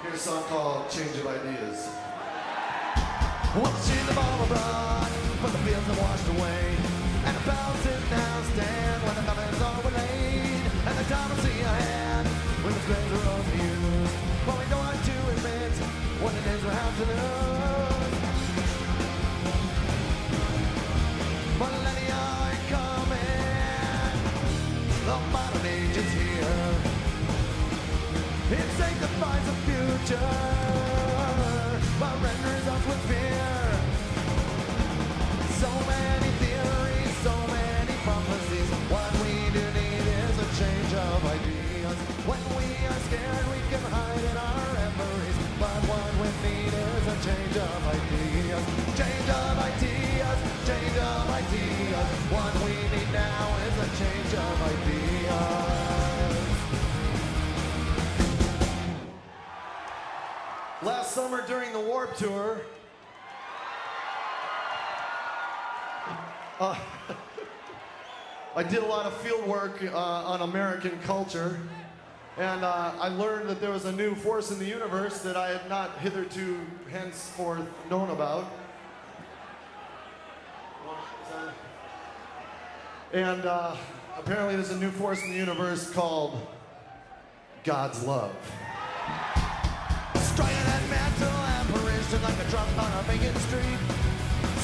Here's a song called Change of Ideas. Well, she's a ball abroad, but the fields are washed away. And the bells in the house stand when the diamonds are laid. And the time will see ahead when the graves are overused. But we don't like to admit what it is we have to lose. Millennia are coming, the modern age is here. It sanctifies the future, but renders us with fear. So many theories, so many prophecies. What we do need is a change of ideas. When we are scared, we can hide in our reveries. But what we need is a change of ideas. Change of ideas, change of ideas. What we need now is a change of ideas. Last summer during the Warped Tour, I did a lot of field work on American culture, and I learned that there was a new force in the universe that I had not hitherto henceforth known about. And apparently there's a new force in the universe called God's love. Striking that mental apparition like a drunk on a vacant street.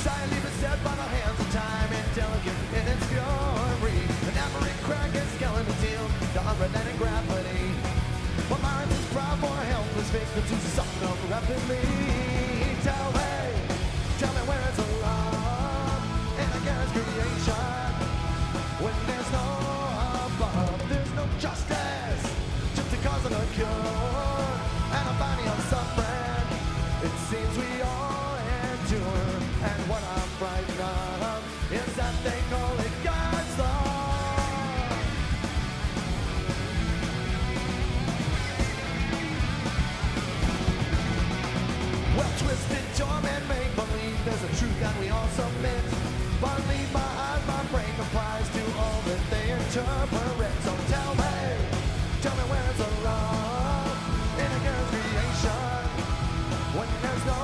Silently beset by the hands of time, indelicate in its fury. An aberrant crack and skeleton steel, the unrelenting gravity. But Mars is proud for a helpless victim to soften up rapidly. Tell me where is the love in a God's creation? When there's no above, there's no justice, just a cause of a cure. And a body of suffering, it seems we all endure. And what I'm frightened of is that they call it God's law. Well, twisted torment, make believe there's a truth that we all submit. But leave my eyes, my brain complies to all that they interpret. So tell me where's the love in a girl's creation? When there's no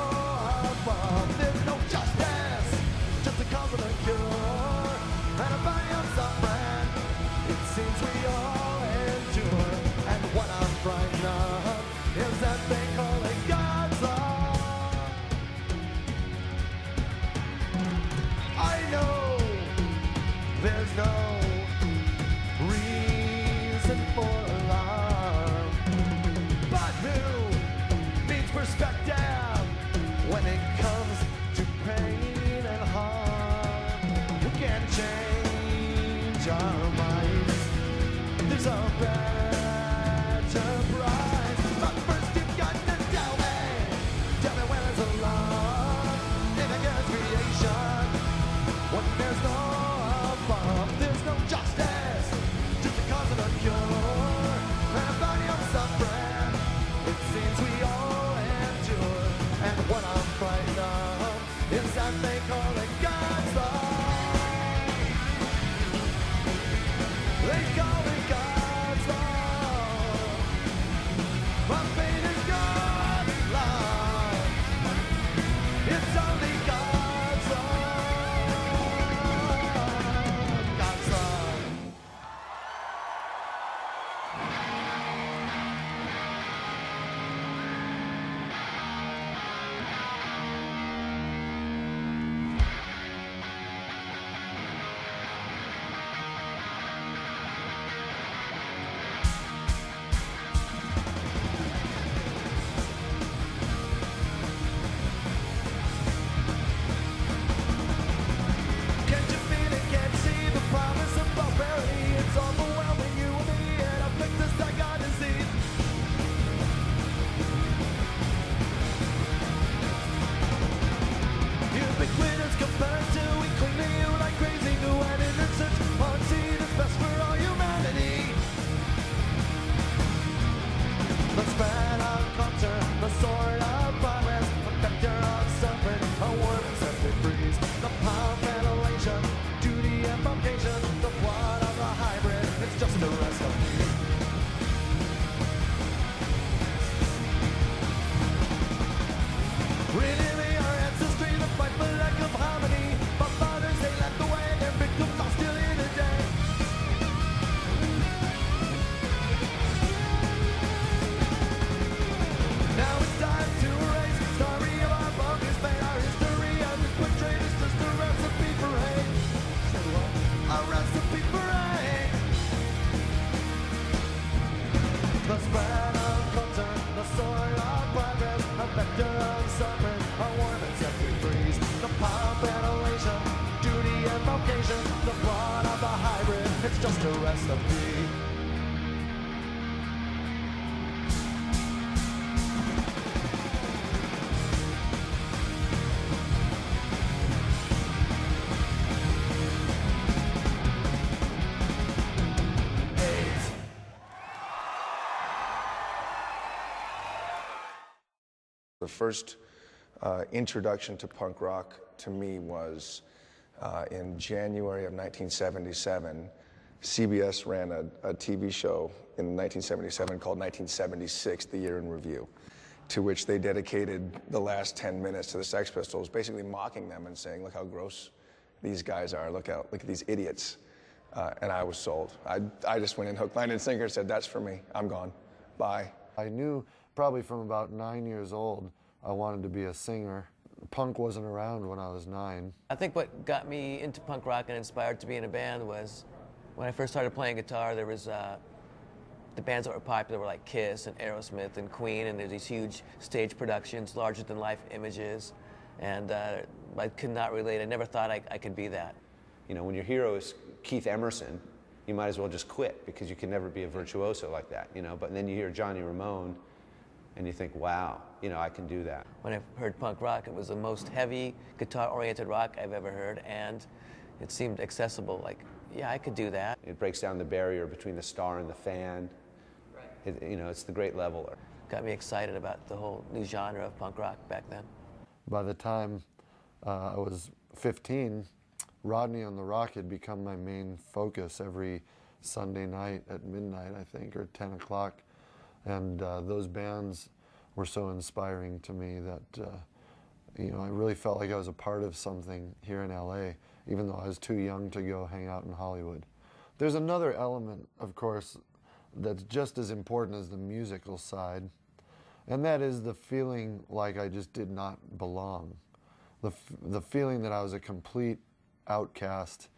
above, there's no justice, just a cause of a cure. And a body of suffering, it seems we all endure. And what I'm frightened of is that they call it God's law. I know there's no reason for alarm, but who needs perspective when it comes to pain and harm? We can change our minds. There's a better prize. But first you've got to tell me where's the love in a God's creation? When there's no above, there's no justice, just a cause of a cure. And a body of suffering, it seems we all endure. And what I'm frightened of is that they call it God's law. They call it God's law. occasion, the blood of the hybrid, it's just a recipe. The first introduction to punk rock to me was in January of 1977. CBS ran a TV show in 1977 called 1976, The Year in Review, to which they dedicated the last 10 minutes to the Sex Pistols, basically mocking them and saying, look how gross these guys are, look at these idiots. And I was sold. I just went in hook, line, and sinker, said, that's for me, I'm gone, bye. I knew probably from about 9 years old I wanted to be a singer. Punk wasn't around when I was 9. I think what got me into punk rock and inspired to be in a band was when I first started playing guitar, there was the bands that were popular were like Kiss and Aerosmith and Queen, and there's these huge stage productions, larger-than-life images, and I could not relate. I never thought I could be that. You know, when your hero is Keith Emerson, you might as well just quit because you can never be a virtuoso like that, you know. But then you hear Johnny Ramone, and you think, wow, you know, I can do that. When I heard punk rock, it was the most heavy, guitar-oriented rock I've ever heard, and it seemed accessible, like, yeah, I could do that. It breaks down the barrier between the star and the fan. Right. You know, it's the great leveler. Got me excited about the whole new genre of punk rock back then. By the time I was 15, Rodney on the Rock had become my main focus every Sunday night at midnight, I think, or 10 o'clock. And those bands were so inspiring to me that, you know, I really felt like I was a part of something here in LA, even though I was too young to go hang out in Hollywood. There's another element, of course, that's just as important as the musical side, and that is the feeling like I just did not belong. The feeling that I was a complete outcast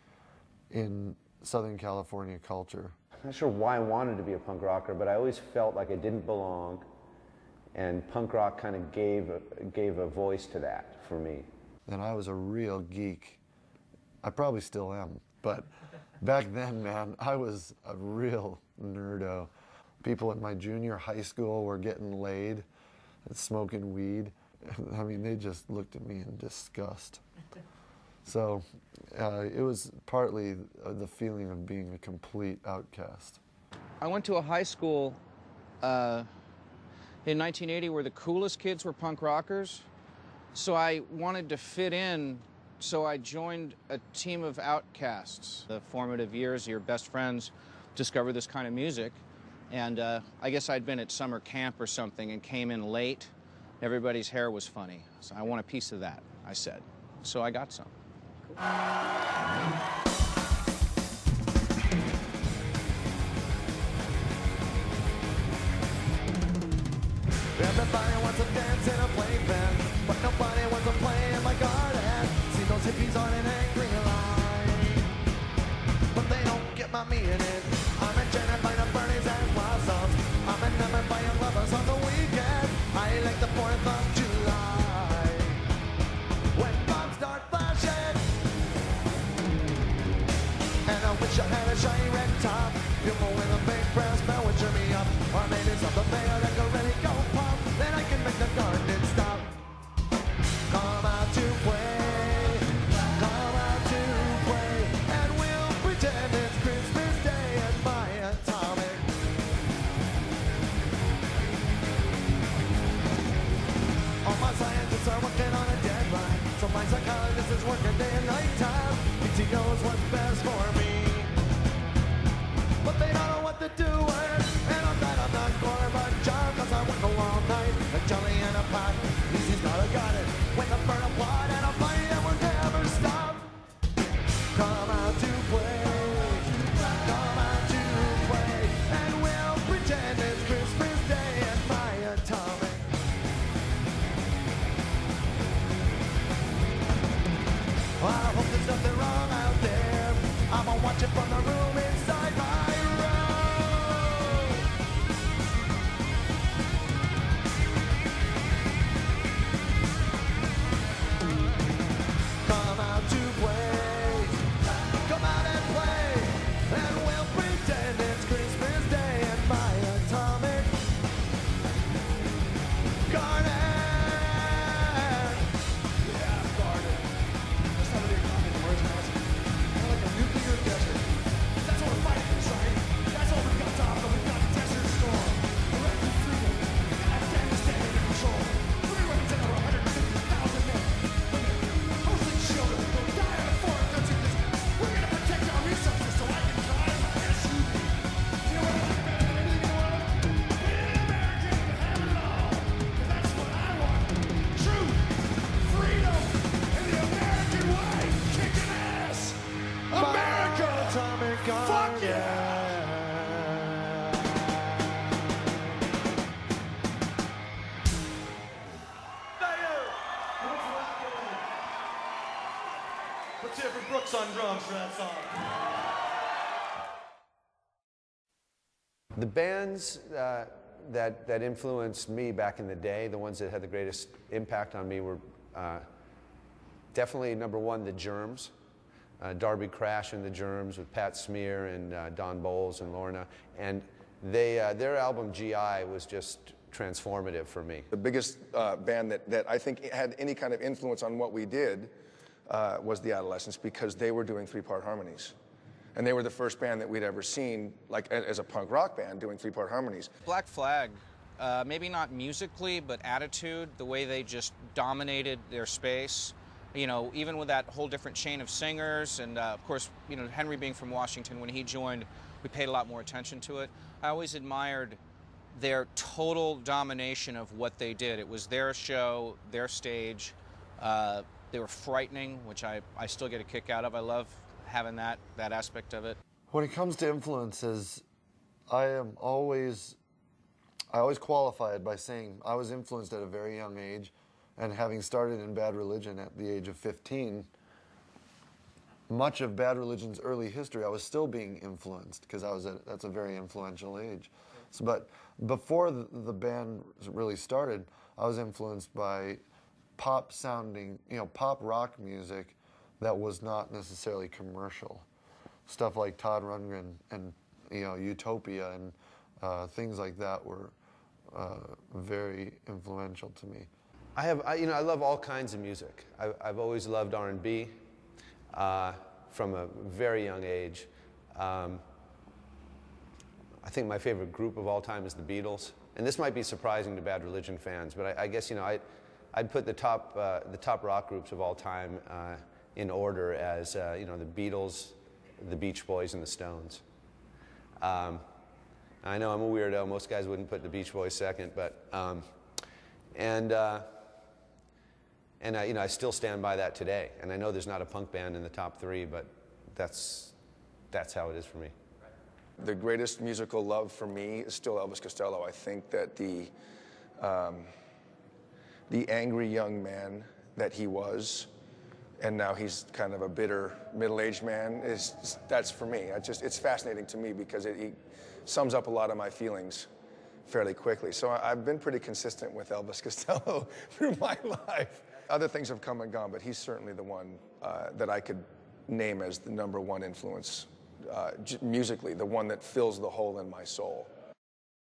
in Southern California culture. I'm not sure why I wanted to be a punk rocker, but I always felt like I didn't belong, and punk rock kind of gave a voice to that for me. And I was a real geek. I probably still am, but back then, man, I was a real nerdo. People in my junior high school were getting laid and smoking weed. I mean, they just looked at me in disgust. So it was partly the feeling of being a complete outcast. I went to a high school in 1980 where the coolest kids were punk rockers. So I wanted to fit in, so I joined a team of outcasts. The formative years, your best friends discover this kind of music. And I guess I'd been at summer camp or something and came in late. Everybody's hair was funny. So I want a piece of that, I said. So I got some. Everybody wants to dance in a playpen, but nobody wants to play in my garden. See those hippies on an angry line, but they don't get my meaning. I'm enchanted by the birdies and blossoms. I'm enamored by your lovers on the weekend. I like the 4th of July, when bombs start flashing. And I wish I had a shiny red top, people with a big brass bell would cheer me up, or maybe something bigger that could really go pop. Then I can make the garden stop. Come out to play, come out to play, and we'll pretend it's Christmas Day at my atomic. All my scientists are working on a deadline, so my psychologist is working day and night time. He knows what's best for me, but they don't know what to do with. And I'm glad I'm not Gorbachev, cause I work all night, a jelly and a pot. Easy's not a got it, with a burn of blood and a fight that will never stop. Come out to play, come out to play, and we'll pretend it's Christmas Day at my atomic. Well, I hope there's nothing wrong out there. I'ma watch it from the room inside my room. Come out to play, Brooks on drums for that song. The bands that influenced me back in the day, the ones that had the greatest impact on me were definitely number one, the Germs. Darby Crash and the Germs with Pat Smear and Don Bowles and Lorna. And their album GI was just transformative for me. The biggest band that I think had any kind of influence on what we did was the Adolescents, because they were doing three-part harmonies. And they were the first band that we'd ever seen, like as a punk rock band, doing three-part harmonies. Black Flag, maybe not musically, but attitude, the way they just dominated their space. You know, even with that whole different chain of singers, and of course, you know, Henry being from Washington, when he joined, we paid a lot more attention to it. I always admired their total domination of what they did. It was their show, their stage. They were frightening, which I still get a kick out of. I love having that aspect of it. When it comes to influences, I always qualify it by saying I was influenced at a very young age, and having started in Bad Religion at the age of 15, much of Bad Religion's early history, I was still being influenced, because that's a very influential age. So, but before the band really started, I was influenced by pop sounding, you know, pop rock music that was not necessarily commercial. Stuff like Todd Rundgren and, you know, Utopia and things like that were very influential to me. I love all kinds of music. I've always loved R&B from a very young age. I think my favorite group of all time is the Beatles. And this might be surprising to Bad Religion fans, but I guess, you know, I'd put the top rock groups of all time in order as, you know, the Beatles, the Beach Boys, and the Stones. I know I'm a weirdo. Most guys wouldn't put the Beach Boys second, but, you know, I still stand by that today. And I know there's not a punk band in the top three, but that's how it is for me. The greatest musical love for me is still Elvis Costello. I think that the angry young man that he was, and now he's kind of a bitter middle-aged man, that's for me. It's fascinating to me because he sums up a lot of my feelings fairly quickly. So I've been pretty consistent with Elvis Costello through my life. Other things have come and gone, but he's certainly the one that I could name as the #1 influence musically, the one that fills the hole in my soul.